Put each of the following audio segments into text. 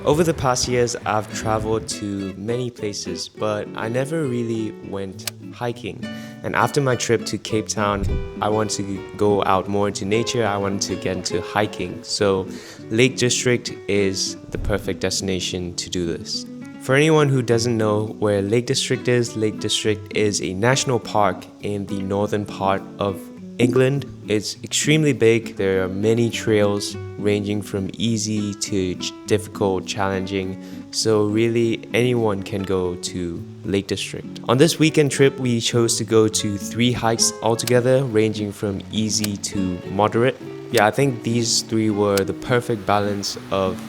Over the past years, I've traveled to many places, but I never really went hiking. And after my trip to Cape Town, I wanted to go out more into nature. I wanted to get into hiking. So Lake District is the perfect destination to do this. For anyone who doesn't know where Lake District is a national park in the northern part of England. It's extremely big. There are many trails ranging from easy to difficult, challenging. So really anyone can go to Lake District. On this weekend trip, we chose to go to 3 hikes altogether, ranging from easy to moderate. Yeah, I think these 3 were the perfect balance of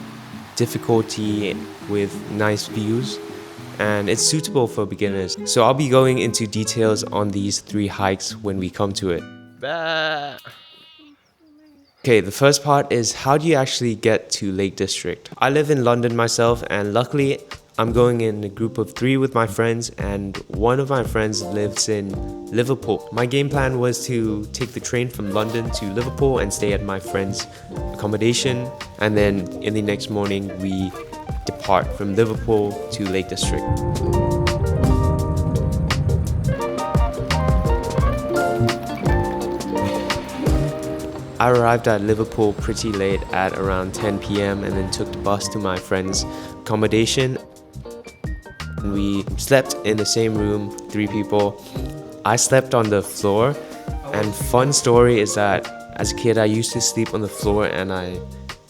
difficulty with nice views, and it's suitable for beginners. So I'll be going into details on these 3 hikes when we come to it. Okay, the first part is how do you actually get to Lake District? I live in London myself, and luckily I'm going in a group of 3 with my friends, and one of my friends lives in Liverpool. My game plan was to take the train from London to Liverpool and stay at my friend's accommodation, and then in the next morning we depart from Liverpool to Lake District. I arrived at Liverpool pretty late at around 10 p.m. and then took the bus to my friend's accommodation. We slept in the same room, 3 people. I slept on the floor, and fun story is that as a kid I used to sleep on the floor and I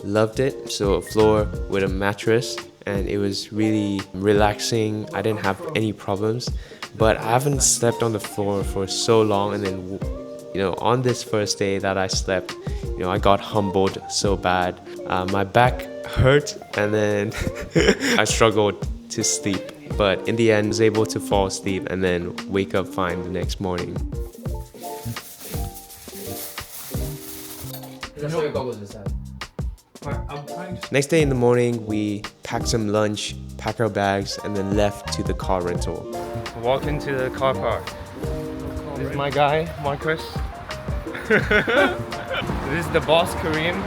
loved it. So a floor with a mattress, and it was really relaxing. I didn't have any problems, but I haven't slept on the floor for so long, and then on this first day that I slept, I got humbled so bad. My back hurt, and then I struggled to sleep. But in the end, I was able to fall asleep and then wake up fine the next morning. Next day in the morning, we packed some lunch, packed our bags, and then left to the car rental. Walk into the car park. This is my guy, Marcus. This is the boss, Kareem.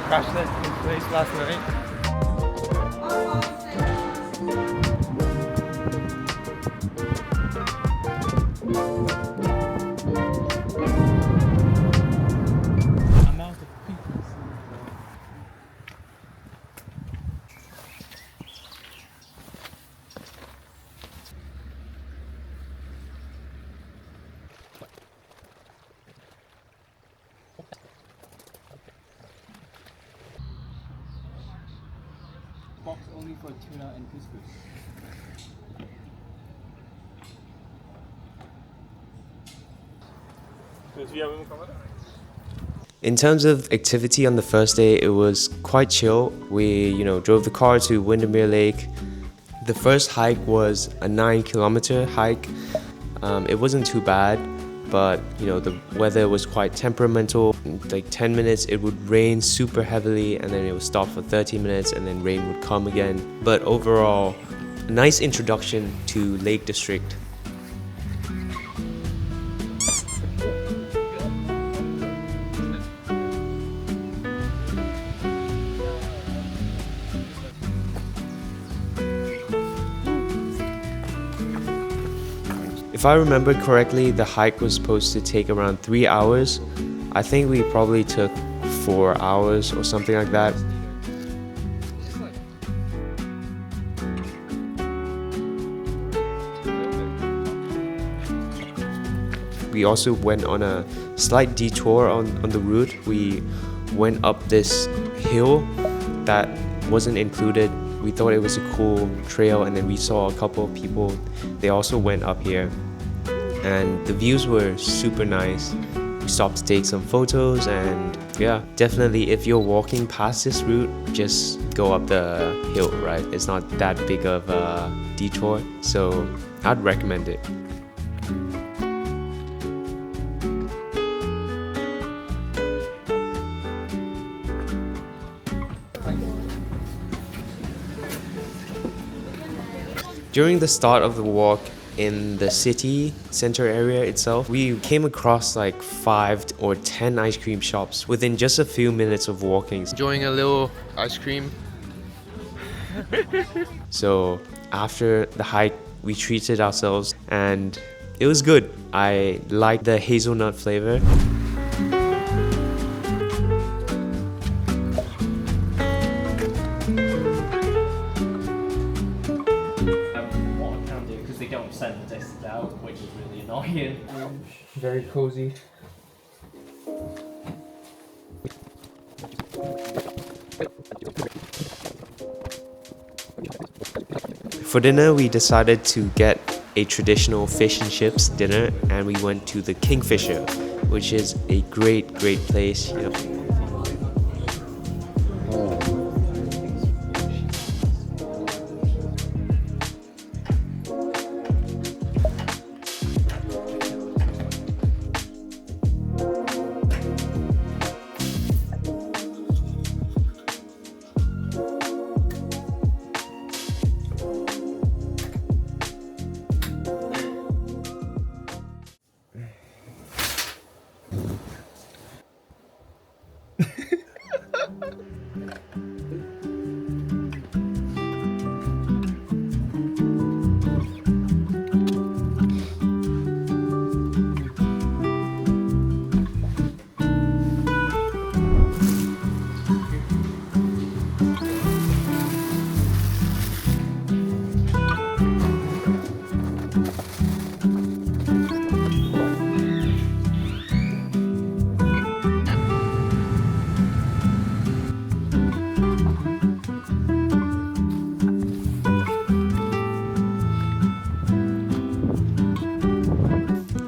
Crashed at his place last night. Box only for tuna and keswick. In terms of activity on the first day, it was quite chill. We, drove the car to Windermere Lake. The first hike was a 9-kilometer hike. It wasn't too bad, but the weather was quite temperamental. In like 10 minutes it would rain super heavily, and then it would stop for 30 minutes and then rain would come again. But overall, a nice introduction to Lake District. If I remember correctly, the hike was supposed to take around 3 hours. I think we probably took 4 hours or something like that. We also went on a slight detour on the route. We went up this hill that wasn't included. We thought it was a cool trail, and then we saw a couple of people. They also went up here, and the views were super nice. We stopped to take some photos, and yeah, definitely if you're walking past this route, just go up the hill, right? It's not that big of a detour, so I'd recommend it. During the start of the walk in the city center area itself, we came across like 5 or 10 ice cream shops within just a few minutes of walking. Enjoying a little ice cream. So after the hike, we treated ourselves and it was good. I liked the hazelnut flavor. What I can do, because they don't send this out, which is really annoying. Very cozy. For dinner, we decided to get a traditional fish and chips dinner, and we went to the Kingfisher, which is a great place.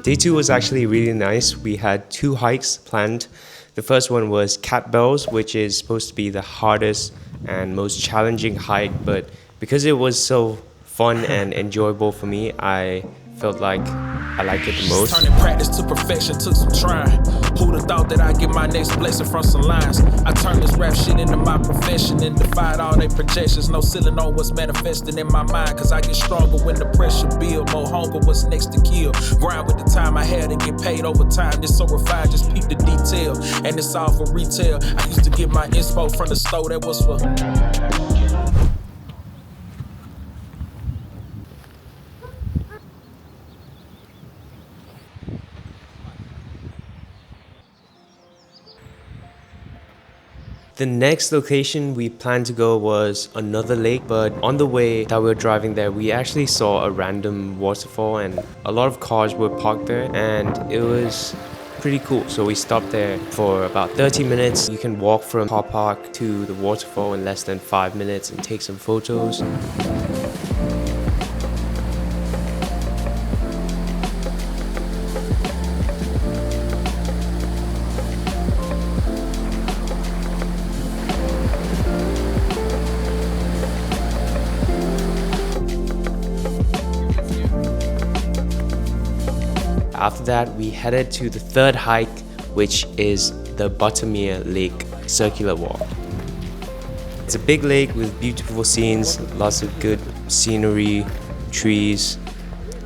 Day 2 was actually really nice. We had 2 hikes planned. The first one was Cat Bells, which is supposed to be the hardest and most challenging hike, but because it was so fun and enjoyable for me, I felt like I liked it the most. Turning practice to perfection took some trying. Who'd have thought that I'd get my next blessing from some lines? I turned this rap shit into my profession and defied all their projections. No ceiling on what's manifesting in my mind, cause I get stronger when the pressure build. More hunger, what's next to kill. Grind with the time I had and get paid over time. This so refined, just peep the detail. And it's all for retail. I used to get my inspo from the store that was for... The next location we planned to go was another lake, but on the way that we were driving there, we actually saw a random waterfall and a lot of cars were parked there and it was pretty cool. So we stopped there for about 30 minutes. You can walk from car park to the waterfall in less than 5 minutes and take some photos. After that, we headed to the third hike, which is the Buttermere Lake Circular Walk. It's a big lake with beautiful scenes, lots of good scenery, trees,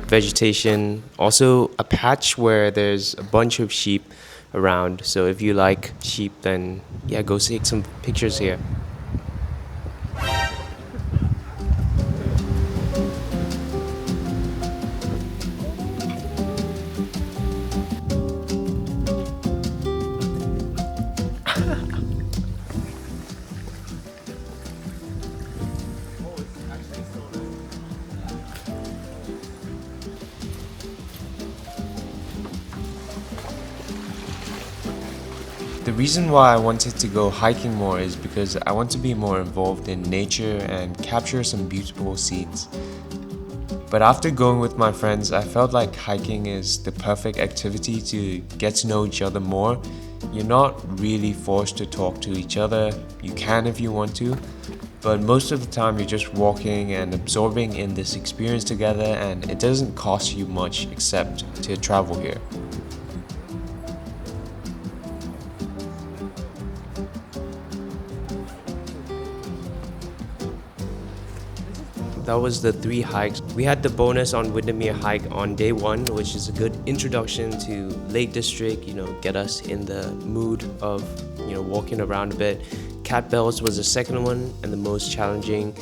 vegetation. Also a patch where there's a bunch of sheep around. So if you like sheep, then yeah, go take some pictures here. The reason why I wanted to go hiking more is because I want to be more involved in nature and capture some beautiful scenes. But after going with my friends, I felt like hiking is the perfect activity to get to know each other more. You're not really forced to talk to each other. You can if you want to, but most of the time you're just walking and absorbing in this experience together, and it doesn't cost you much except to travel here. That was the 3 hikes. We had the bonus on Windermere hike on day 1, which is a good introduction to Lake District, get us in the mood of, walking around a bit. Cat Bells was the second one and the most challenging.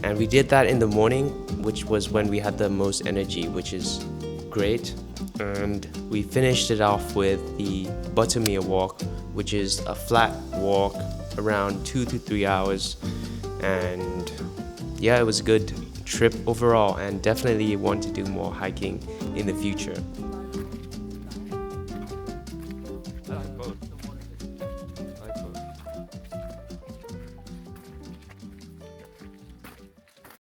And we did that in the morning, which was when we had the most energy, which is great. And we finished it off with the Buttermere walk, which is a flat walk around 2 to 3 hours. And yeah, it was a good trip overall, and definitely want to do more hiking in the future.